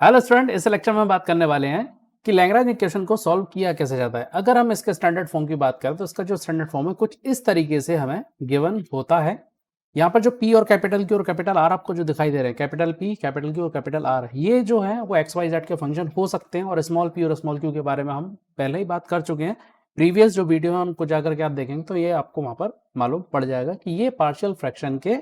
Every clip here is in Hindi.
हेलो स्टूडेंट, इस लेक्चर में हम बात करने वाले हैं कि लैग्रेंज इक्वेशन को सॉल्व किया कैसे जाता है। अगर हम इसके स्टैंडर्ड फॉर्म की बात करें तो इसका जो स्टैंडर्ड फॉर्म है कुछ इस तरीके से हमें गिवन होता है। यहाँ पर जो पी और कैपिटल क्यू और कैपिटल आर आपको जो दिखाई दे रहे हैं, कैपिटल पी, कैपिटल क्यू और कैपिटल आर, ये जो है वो एक्स वाई जेड के फंक्शन हो सकते हैं। और स्मॉल पी और स्मॉल क्यू के बारे में हम पहले ही बात कर चुके हैं। प्रीवियस जो वीडियो है उनको जाकर के आप देखेंगे तो ये आपको वहां पर मालूम पड़ जाएगा कि ये पार्शियल फ्रैक्शन के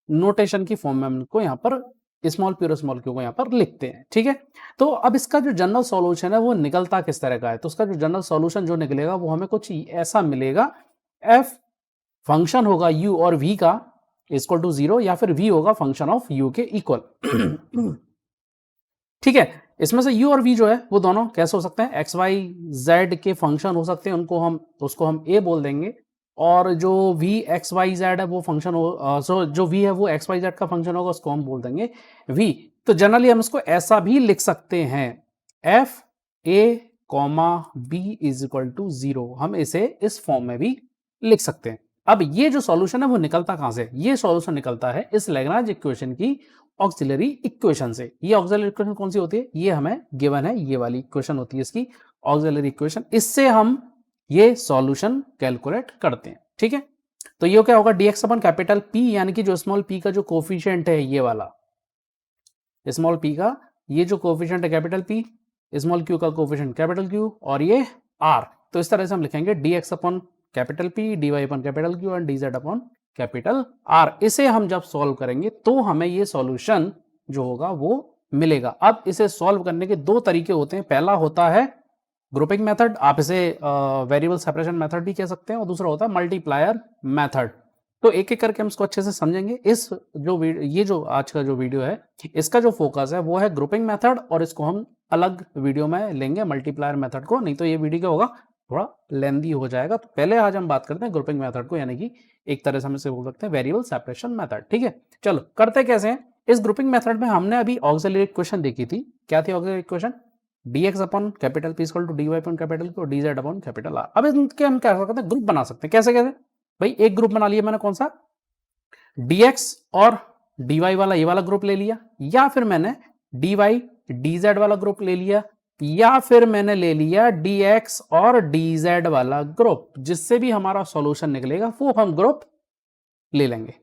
नोटेशन की फॉर्म में हमको यहाँ पर स्मॉल पी और स्मॉल क्यू को यहाँ पर लिखते हैं। ठीक है, तो अब इसका जो जनरल सॉल्यूशन है वो निकलता किस तरह का है, तो उसका जो जनरल सॉल्यूशन जो निकलेगा वो हमें कुछ ऐसा मिलेगा। एफ फंक्शन होगा यू और वी का इक्वल टू 0, या फिर वी होगा फंक्शन ऑफ यू के इक्वल। ठीक है, इसमें से u और v जो है वो दोनों कैसे हो सकते हैं, एक्स वाई जेड के फंक्शन हो सकते हैं, उसको हम a बोल देंगे। और जो v एक्स वाई जेड है वो फंक्शन हो जो v है वो एक्स वाई जेड का फंक्शन होगा, उसको हम बोल देंगे v। तो जनरली हम इसको ऐसा भी लिख सकते हैं, F A comma B is equal to 0, हम इसे इस फॉर्म में भी लिख सकते हैं। अब ये जो सॉल्यूशन है वो निकलता कहां से, ये सॉल्यूशन निकलता है इस लैग्रेंज इक्वेशन की ऑक्सिलरी इक्वेशन से। ये ऑक्सिलरी इक्वेशन कौन सी होती है, ये हमें गिवन है, ये वाली इक्वेशन होती है इसकी ऑक्सिलरी इक्वेशन। इससे हम ये सॉल्यूशन कैलकुलेट करते हैं। ठीक है, तो ये क्या होगा, dx अपन कैपिटल P, यानी कि जो स्मॉल p का जो कोफिशिएंट है ये वाला, स्मॉल p का ये जो कोफिशिएंट है कैपिटल P, स्मॉल q का कोफिशिएंट कैपिटल Q, और ये r। तो इस तरह से हम लिखेंगे dx अपन कैपिटल P, dy अपन कैपिटल Q और dz अपन कैपिटल R। इसे हम जब सॉल्व करेंगे तो हमें ये सॉल्यूशन जो होगा वो मिलेगा। अब इसे सॉल्व करने के दो तरीके होते हैं, पहला होता है ग्रुपिंग मेथड, आप इसे वेरिएबल सेपरेशन मेथड भी कह सकते हैं, और दूसरा होता है मल्टीप्लायर मेथड। तो एक एक करके हम इसको अच्छे से समझेंगे। इस जो ये जो आज का जो वीडियो है इसका जो फोकस है वो है ग्रुपिंग मेथड, और इसको हम अलग वीडियो में लेंगे मल्टीप्लायर मेथड को, नहीं तो ये वीडियो क्या होगा, थोड़ा लेंदी हो जाएगा। तो पहले आज हम बात करते हैं ग्रुपिंग मेथड को, यानी कि एक तरह से हम इसे बोल सकते हैं वेरिएबल सेपरेशन मेथड। ठीक है, चलो करते कैसे हैं। इस ग्रुपिंग मेथड में हमने अभी ऑक्सिलरी इक्वेशन देखी थी, क्या थी auxiliary equation, dx upon capital P equal to dy upon capital Q और dz अपॉन कैपिटल R। अब इनके हम क्या कर सकते हैं, ग्रुप बना सकते हैं। कैसे कैसे भाई, एक ग्रुप बना लिया मैंने, कौन सा, dx और dy वाला ये वाला ग्रुप ले लिया, या फिर मैंने dy dz वाला ग्रुप ले लिया, या फिर मैंने ले लिया dx और dz वाला ग्रुप, जिससे भी हमारा सॉल्यूशन निकलेगा वो हम ग्रुप ले लेंगे।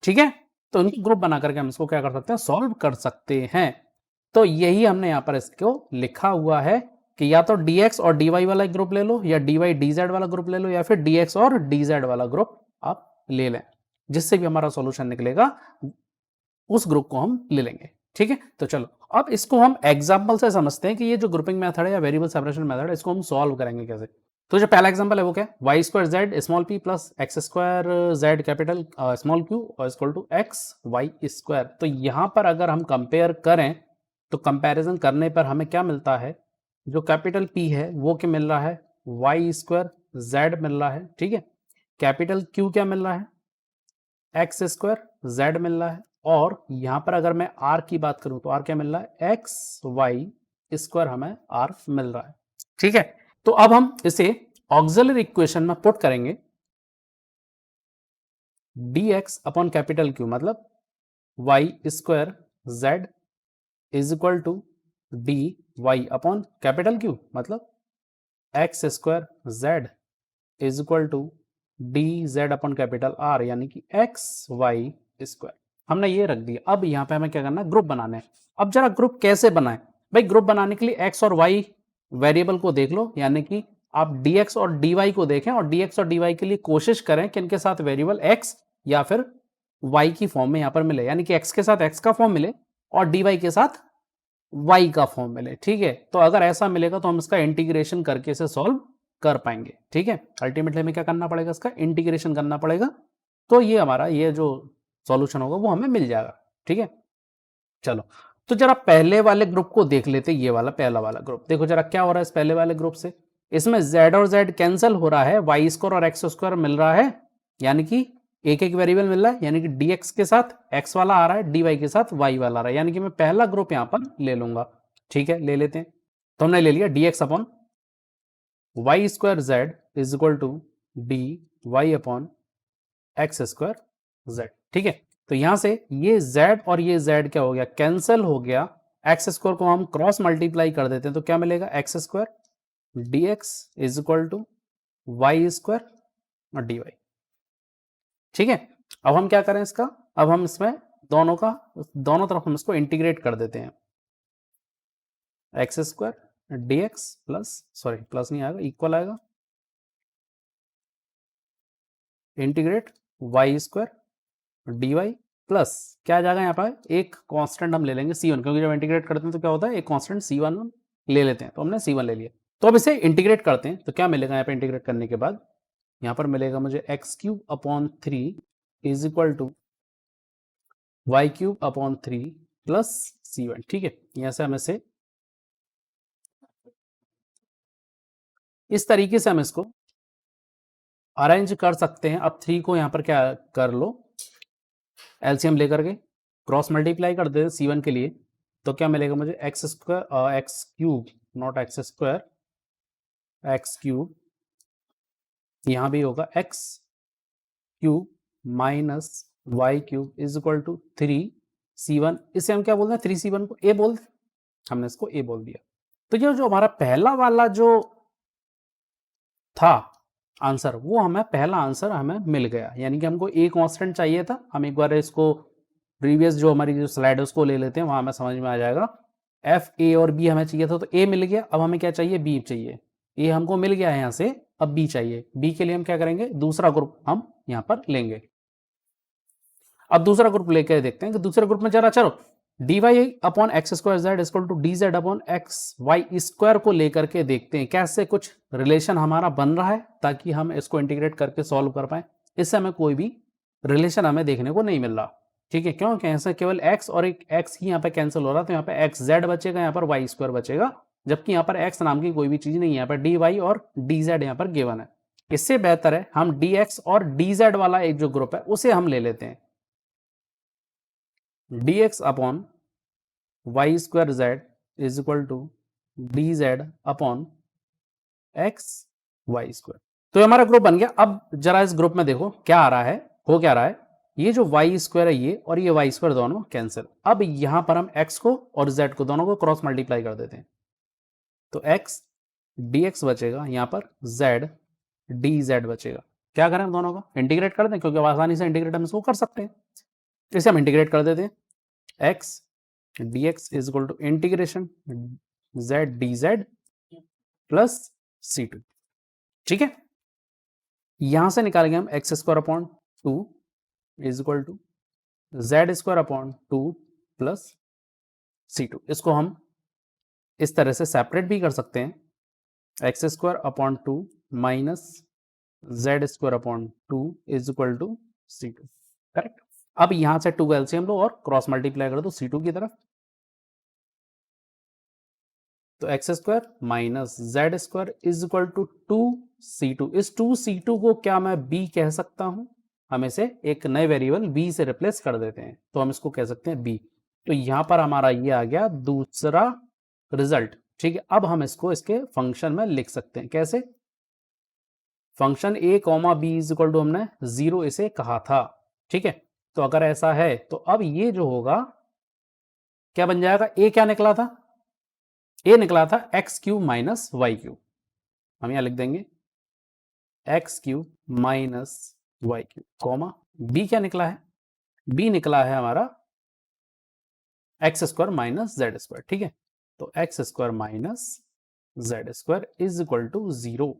ठीक है, तो इनको ग्रुप बना करके हम इसको क्या कर सकते हैं, सॉल्व कर सकते हैं। तो यही हमने यहां पर इसको लिखा हुआ है कि या तो dx और dy वाला ग्रुप ले लो, या dy dz वाला ग्रुप ले लो, या फिर dx और dz वाला ग्रुप आप ले लें, जिससे भी हमारा सॉल्यूशन निकलेगा उस ग्रुप को हम ले लेंगे। ठीक है, तो चलो अब इसको हम एग्जांपल से समझते हैं कि ये जो ग्रुपिंग मेथड है या वेरिएबल सेपरेशन मेथड है इसको हम सॉल्व करेंगे कैसे। तो जो पहला एग्जांपल है वो क्या है, y square z small p plus x square z capital small q और equal to x Y square. तो यहां पर अगर हम कंपेयर करें तो कंपैरिजन करने पर हमें क्या मिलता है, जो कैपिटल पी है वो क्या मिल रहा है, वाई स्क्वायर जेड मिल रहा है। ठीक है, कैपिटल क्यू क्या मिल रहा है, एक्स स्क्वायर जेड मिल रहा है, और यहां पर अगर मैं आर की बात करूं तो आर क्या मिल रहा है, एक्स वाई स्क्वायर हमें आर मिल रहा है। ठीक है, तो अब हम इसे ऑक्सिलरी इक्वेशन में पुट करेंगे, dx अपॉन कैपिटल क्यू मतलब y square Z is equal to D Y upon capital Q मतलब x square Z is equal to D Z upon capital R, यानी कि एक्स वाई स्क्वायर हमने ये रख दिया। अब यहाँ पे हमें क्या करना है, ग्रुप बनाने हैं। अब जरा ग्रुप कैसे बनाएं भाई, ग्रुप बनाने के लिए एक्स और वाई वेरिएबल को देख लो, यानी कि आप dx और dy को देखें, और dx और dy के लिए कोशिश करें कि इनके साथ वेरिएबल x या फिर y की फॉर्म में यहां पर मिले, यानी कि x के साथ x का फॉर्म मिले और dy के साथ y का फॉर्म मिले। ठीक है, तो अगर ऐसा मिलेगा तो हम इसका इंटीग्रेशन करके इसे सॉल्व कर पाएंगे। ठीक है, अल्टीमेटली हमें क्या करना पड़ेगा, इसका इंटीग्रेशन करना पड़ेगा, तो ये हमारा ये जो सॉल्यूशन होगा वो हमें मिल जाएगा। ठीक है, चलो तो जरा पहले वाले ग्रुप को देख लेते, ये वाला पहला वाला ग्रुप देखो जरा क्या हो रहा है इस पहले वाले ग्रुप से। इसमें z और z कैंसिल हो रहा है, वाई स्क्वायर और एक्स स्क्वायर मिल रहा है, यानी कि एक एक वेरिएबल मिल रहा है, यानी कि dx के साथ x वाला आ रहा है, dy के साथ y वाला आ रहा है, यानी कि मैं पहला ग्रुप यहां पर ले लूंगा। ठीक है, ले लेते हैं, तो हमने ले लिया dx upon Y square Z is equal to D Y upon X square Z. ठीक है, तो यहां से ये z और ये z क्या हो गया, कैंसिल हो गया, एक्स स्क्वायर को हम क्रॉस मल्टीप्लाई कर देते हैं तो क्या मिलेगा, X square D X is equal to Y square और डी वाई। ठीक है, अब हम क्या करें इसका, अब हम इसमें दोनों तरफ हम इसको इंटीग्रेट कर देते हैं। X square D X plus, sorry plus नहीं आएगा, इक्वल आएगा, integrate Y square D Y plus क्या आ जाएगा, यहाँ पर एक कांस्टेंट हम ले लेंगे C1, क्योंकि जब इंटीग्रेट करते हैं तो क्या होता है, एक कांस्टेंट C1 ले लेते हैं, तो हमने C1 ले लिया। तो अब इसे इंटीग्रेट करते हैं तो क्या मिलेगा, यहाँ पे इंटीग्रेट करने के बाद यहाँ पर मिलेगा मुझे x³ is equal to y³ plus C1। ठीक है, यहाँ से हम इसे इस तरीके से हम इसको अरेंज कर सकते हैं। अब 3 को यहाँ पर क्या कर लो, एलसीएम लेकर के क्रॉस मल्टीप्लाई कर देते C1 के लिए, तो क्या मिलेगा मुझे, x³ नॉट x², x³ यहां भी होगा x³ minus y³ is equal to 3C1। इसे हम क्या बोलते हैं, 3C1 को a बोल, हमने इसको a बोल दिया। तो ये जो हमारा पहला वाला जो था आंसर, वो हमें पहला आंसर हमें मिल गया, यानी कि हमको a कांस्टेंट चाहिए था। हम एक बार इसको प्रीवियस जो हमारी जो स्लाइड है उसको ले लेते हैं, वहां हमें समझ में आ जाएगा। f a और b हमें चाहिए था, तो a मिल गया। अब हमें क्या चाहिए, b चाहिए। a हमको मिल गया है यहाँ से, अब b चाहिए। b के लिए हम क्या करेंगे, दूसरा ग्रुप हम यहाँ पर लेंगे। अब दूसरा ग्रुप लेकर देखते हैं कि दूसरे ग्रुप में जरा चलो dy upon X square Z equal to D Z upon X Y square को लेकर के देखते हैं कैसे कुछ रिलेशन हमारा बन रहा है, ताकि हम इसको इंटीग्रेट करके सॉल्व कर पाए। इससे हमें कोई भी रिलेशन हमें देखने को नहीं मिल रहा। ठीक है, क्यों, कैसे केवल x और एक x ही यहाँ पे कैंसिल हो रहा, तो यहाँ पे एक्स जेड बचेगा, यहाँ पर वाई स्क्वायर बचेगा, जबकि यहाँ पर x नाम की कोई भी चीज नहीं है, यहाँ पर डी वाई और डी जेड यहाँ पर गिवन है। इससे बेहतर है हम dx और dz वाला एक जो ग्रुप है उसे हम ले लेते हैं, dx upon Y square Z is equal to D Z upon X Y square. तो हमारा ग्रुप बन गया। अब जरा इस ग्रुप में देखो क्या आ रहा है, हो क्या रहा है, ये जो वाई स्क्वायर है ये और ये वाई स्क्वायर दोनों कैंसिल। अब यहां पर हम x को और z को दोनों को क्रॉस मल्टीप्लाई कर देते हैं, तो x dx बचेगा, यहां पर z dz बचेगा। क्या करें, हम दोनों को इंटीग्रेट कर दें, क्योंकि आसानी से इंटीग्रेट हम इसको कर सकते हैं। इसे हम इंटीग्रेट कर देते हैं, x dx is equal to integration z dz plus c2। ठीक है, यहां से निकालेंगे हम X square upon 2 is equal to Z square upon 2 plus c2। इसको हम इस तरह से सेपरेट भी कर सकते हैं, x square upon 2 minus z square upon 2 is equal to c2। Correct. अब यहां से 2 एलसीएम लो और क्रॉस मल्टीप्लाई कर दो c2 की तरफ, तो x square minus z square is equal to 2c2। इस 2c2 को क्या मैं b कह सकता हूं, हम इसे एक नए वेरिएबल b से रिप्लेस कर देते हैं, तो हम इसको कह सकते हैं b। तो यहां पर हमारा ये आ गया दूसरा रिजल्ट। ठीक है, अब हम इसको इसके फंक्शन में लिख सकते हैं, कैसे, function a comma B is equal to हमने 0 इसे कहा था। ठीक है, तो अगर ऐसा है तो अब ये जो होगा क्या बन जाएगा, a क्या निकला था, a निकला था x³ माइनस y³। हम यहां लिख देंगे x³ minus y³ comma b क्या निकला है, b निकला है हमारा x square minus z square. ठीक है, तो x square minus z square is equal to 0।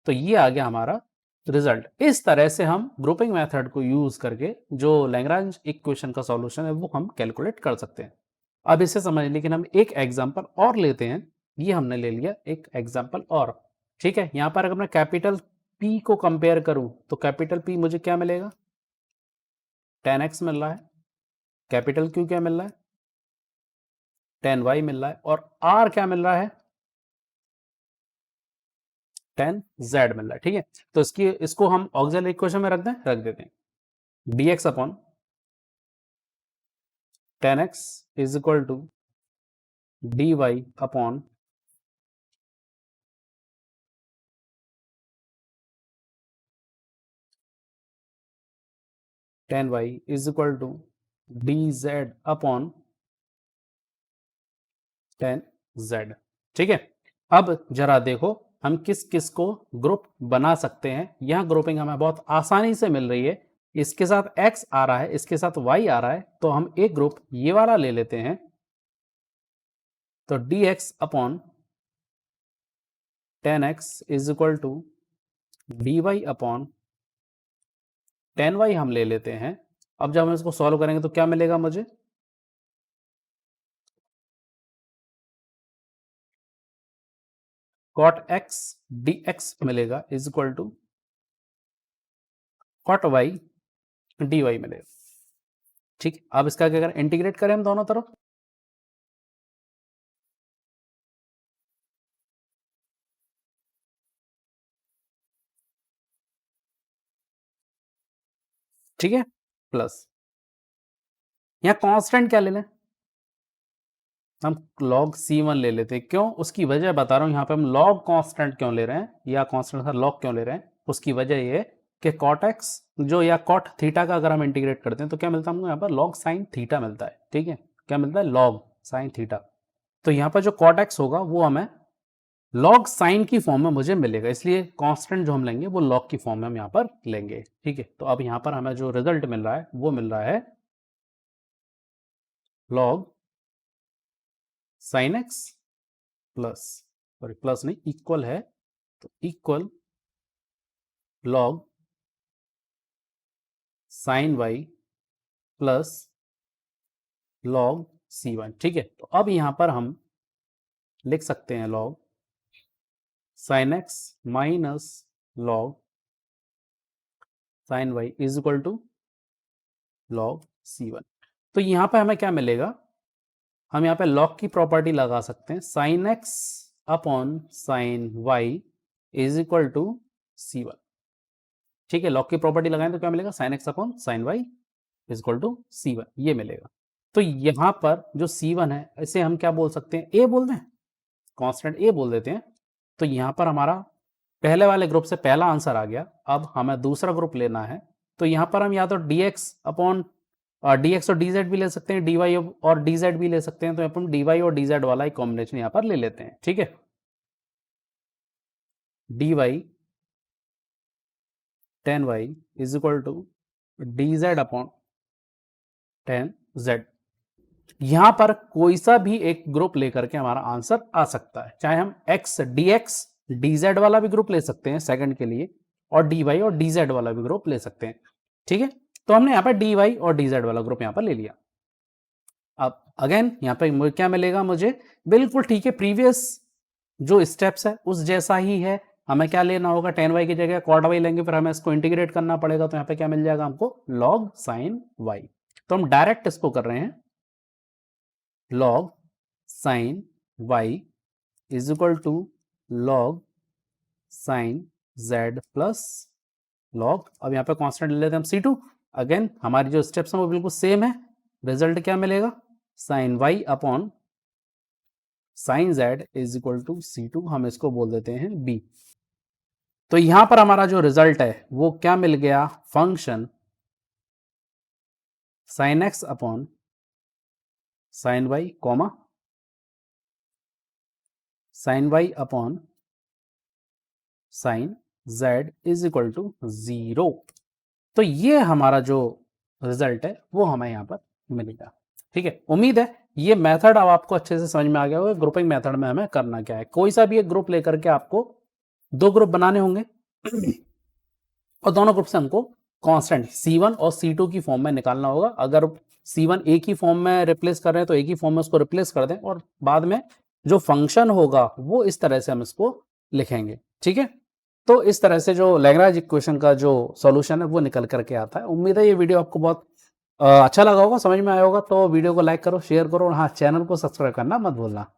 तो ये आ गया हमारा रिजल्ट। इस तरह से हम ग्रुपिंग मेथड को यूज करके जो लैग्रांज इक्वेशन का सॉल्यूशन है वो हम कैलकुलेट कर सकते हैं। अब इसे समझ, लेकिन हम एक एग्जांपल और लेते हैं। ये हमने ले लिया एक एग्जांपल और। ठीक है, यहां पर अगर मैं कैपिटल P को कंपेयर करूं तो कैपिटल P मुझे क्या मिलेगा, 10x मिल रहा है, कैपिटल Q क्या मिल रहा है, 10y मिल रहा है, और R क्या मिल रहा है, 10z मिल रहा है। ठीक है, तो इसको हम ऑक्सिलरी इक्वेशन में रख देते हैं, dx upon 10x is equal to dy upon 10y is equal to dz upon 10z। ठीक है, अब जरा देखो हम किस किस को ग्रुप बना सकते हैं। यह ग्रुपिंग हमें बहुत आसानी से मिल रही है। इसके साथ x आ रहा है, इसके साथ y आ रहा है, तो हम एक ग्रुप ये वाला ले लेते हैं। तो dx upon 10x is equal to dy upon 10y हम ले लेते हैं। अब जब हम इसको सॉल्व करेंगे तो क्या मिलेगा मुझे, cot x dx मिलेगा is equal to cot y dy मिलेगा। ठीक, अब इसका क्या करें, इंटीग्रेट करें हम दोनों तरफ। ठीक है, प्लस यहां कांस्टेंट क्या ले लें, हम log c1 ले लेते हैं। क्यों, उसकी वजह बता रहा हूं। यहां पे हम log कांस्टेंट क्यों ले रहे हैं, या कांस्टेंट था log क्यों ले रहे हैं, उसकी वजह ये है कि cot x जो या cot थीटा का अगर हम इंटीग्रेट करते हैं तो क्या मिलता है हमको, यहाँ पर log sin थीटा मिलता है। ठीक है, क्या मिलता है, log sin थीटा। तो यहाँ पर जो cot x होगा वो हमें log sin की फॉर्म में मुझे मिलेगा, इसलिए कांस्टेंट जो हम लेंगे वो log की फॉर्म में हम यहाँ पर लेंगे। ठीक है, तो अब यहाँ पर हमें जो रिजल्ट मिल रहा है वो मिल रहा है log sin x plus, sorry plus नहीं, इक्वल है, तो equal log sin y plus log c1। ठीक है, तो अब यहां पर हम लिख सकते हैं log sin x minus log sin y is equal to log c1। तो यहां पर हमें क्या मिलेगा, हम यहाँ पे log की प्रॉपर्टी लगा सकते हैं, sin x upon sin y is equal to c1। ठीक है, log की प्रॉपर्टी लगाएं तो क्या मिलेगा, sin x upon sin y is equal to c1, ये मिलेगा। तो यहां पर जो c1 है इसे हम क्या बोल सकते हैं, a बोल दें, कांस्टेंट a बोल देते हैं। तो यहां पर हमारा पहले वाले ग्रुप से पहला आंसर आ गया। अब हमें दूसरा ग्रुप लेना है, तो यहां पर हम या तो dx अपॉन dx और dz भी ले सकते हैं, dy और dz भी ले सकते हैं। तो अपन dy और dz वाला एक कॉम्बिनेशन यहां पर ले लेते हैं। ठीक है, dy 10y is equal to dz upon 10z। यहां पर कोई सा भी एक ग्रुप लेकर के हमारा आंसर आ सकता है, चाहे हम x dx dz वाला भी ग्रुप ले सकते हैं सेकंड के लिए, और dy और dz वाला भी ग्रुप ले सकते हैं। ठीक है, तो हमने यहाँ पर dy और dz वाला ग्रुप यहाँ पर ले लिया। अब अगेन यहाँ पे क्या मिलेगा मुझे, बिल्कुल ठीक है, प्रीवियस जो स्टेप्स है उस जैसा ही है। हमें क्या लेना होगा, 10y की जगह cot y लेंगे, फिर हमें इसको इंटीग्रेट करना पड़ेगा। तो यहाँ पे क्या मिल जाएगा हमको, log sin y। तो हम डायरेक्ट इसको कर रहे हैं, log sin y is equal to log sin z plus log, अब यहाँ पे कांस्टेंट ले लेते हैं हम c2। अगेन हमारी जो स्टेप्स हैं वो बिल्कुल सेम है। रिजल्ट क्या मिलेगा, sin y upon sin z is equal to c2, हम इसको बोल देते हैं b। तो यहां पर हमारा जो रिजल्ट है वो क्या मिल गया, function sin x upon sin y comma sin y upon sin z is equal to 0। तो ये हमारा जो रिजल्ट है वो हमें यहाँ पर मिलेगा। ठीक है, उम्मीद है ये मेथड अब आपको अच्छे से समझ में आ गया होगा। ग्रुपिंग मेथड में हमें करना क्या है, कोई सा भी एक ग्रुप लेकर के आपको दो ग्रुप बनाने होंगे और दोनों ग्रुप से हमको कांस्टेंट c1 और c2 की फॉर्म में निकालना होगा। अगर c1 एक ही फॉर्म में रिप्लेस कर रहे हैं तो एक ही फॉर्म में उसको रिप्लेस कर दें, और बाद में जो फंक्शन होगा वो इस तरह से हम इसको लिखेंगे। ठीक है, तो इस तरह से जो लैग्रांज इक्वेशन का जो सॉल्यूशन है वो निकल करके आता है। उम्मीद है ये वीडियो आपको बहुत अच्छा लगा होगा, समझ में आया होगा। तो वीडियो को लाइक करो, शेयर करो, और हाँ, चैनल को सब्सक्राइब करना मत भूलना।